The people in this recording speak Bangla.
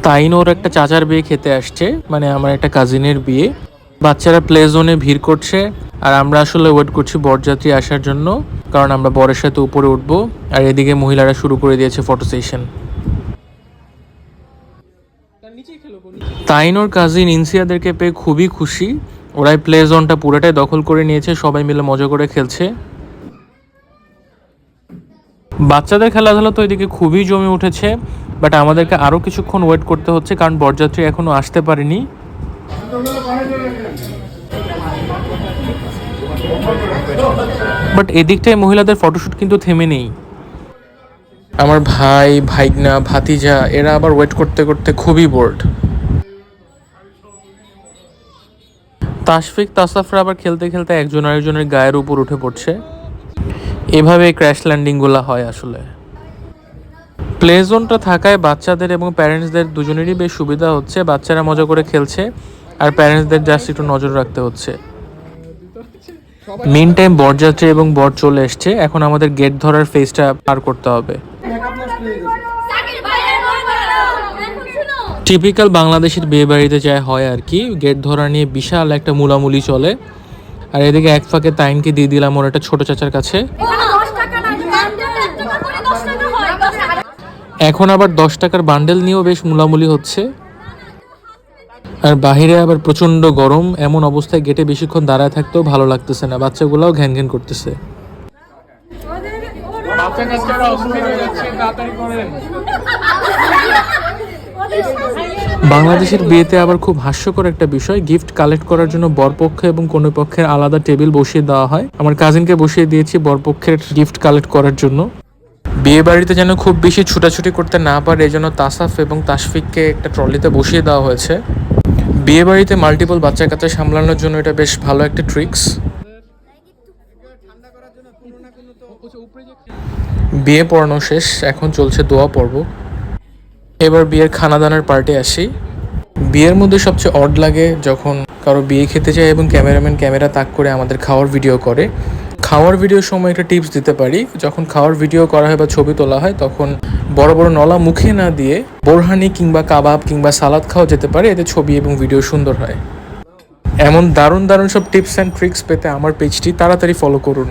তাইন ওর একটা চাচার বিয়ে খেতে আসছে, মানে আমার একটা কাজিনের বিয়ে। বাচ্চারা প্লে জোনে ভিড় করছে, আর আমরা আসলে ওয়েট করছি বরযাত্রী আসার জন্য, কারণ আমরা বরের সাথে উপরে উঠবো। আর এদিকে মহিলারা শুরু করে দিয়েছে ফটো সেশন। তাইন ওর কাজিন ইনসিয়াদেরকে পেয়ে খুবই খুশি। ওরাই প্লে জোনটা পুরোটাই দখল করে নিয়েছে, সবাই মিলে মজা করে খেলছে। বাচ্চাদের খেলাধুলা তো এদিকে খুবই জমে উঠেছে, বাট আমাদেরকে আরও কিছুক্ষণ ওয়েট করতে হচ্ছে, কারণ বরযাত্রী এখনও আসতে পারেনি। বাট এদিকটায় মহিলাদের ফটোশ্যুট কিন্তু থেমে নেই। আমার ভাই, ভাইগনা, ভাতিজা এরা আবার ওয়েট করতে করতে খুবই বোর্ড। তাশফিক তাসাফরা আবার খেলতে খেলতে একজন আরেকজনের গায়ের উপর উঠে পড়ছে। এভাবে ক্র্যাশ ল্যান্ডিংগুলো হয় আসলে। প্লে জোনটা থাকায় বাচ্চাদের এবং প্যারেন্টসদের দুজনেরই বেশ সুবিধা হচ্ছে। বাচ্চারা মজা করে খেলছে, আর প্যারেন্টসদের জাস্ট একটু নজর রাখতে হচ্ছে। মেন টাইম বরযাত্রী এবং বর চলে এসছে, এখন আমাদের গেট ধরার ফেজটা পার করতে হবে। টিপিক্যাল বাংলাদেশের বিয়ে বাড়িতে যা হয় আর কি, গেট ধরা নিয়ে বিশাল একটা মুলামুলি চলে। আর এদিকে এক ফাঁকে তাইনকে দিয়ে দিলাম ওর একটা ছোট চাচার কাছে। এখন আবার 10 টাকার বান্ডেল নিয়েও বেশ মুলামুলি হচ্ছে। আর বাহিরে আবার প্রচন্ড গরম, এমন অবস্থায় গেটে বেশিক্ষণ দাঁড়ায় থাকতেও ভালো লাগতেছে না, বাচ্চাগুলোও ঘ্যান ঘ্যান করতেছে। বাংলাদেশের বিয়েতে আবার খুব হাস্যকর একটা বিষয়, গিফট কালেক্ট করার জন্য বরপক্ষ এবং কনে পক্ষের আলাদা টেবিল বসিয়ে দেওয়া হয়। আমার কাজিনকে বসিয়ে দিয়েছি বরপক্ষের গিফট কালেক্ট করার জন্য। বিয়ে বাড়িতে যেন খুব বেশি ছুটাছুটি করতে না পারে, এই জন্য তাসাফ এবং তাশফিককে একটা ট্রলিতে বসিয়ে দেওয়া হয়েছে। বিয়ে বাড়িতে মাল্টিপল বাচ্চা কাচ্চা সামলানোর জন্য এটা বেশ ভালো একটা ট্রিক্স। বিয়ে পড়ানো শেষ, এখন চলছে দোয়া পর্ব। এবার বিয়ের খানাদানার পার্টি আসি। বিয়ের মধ্যে সবচেয়ে অড লাগে যখন কারো বিয়ে খেতে যায় এবং ক্যামেরাম্যান ক্যামেরা তাক করে আমাদের খাওয়ার ভিডিও করে। খাওয়ার ভিডিওর সময় একটা টিপস দিতে পারি, যখন খাওয়ার ভিডিও করা হয় বা ছবি তোলা হয় তখন বড় বড় নলা মুখে না দিয়ে বোরহানি কিংবা কাবাব কিংবা সালাদ খাওয়া যেতে পারে, এতে ছবি এবং ভিডিও সুন্দর হয়। এমন দারুণ দারুণ সব টিপস অ্যান্ড ট্রিক্স পেতে আমার পেজটি তাড়াতাড়ি ফলো করুন।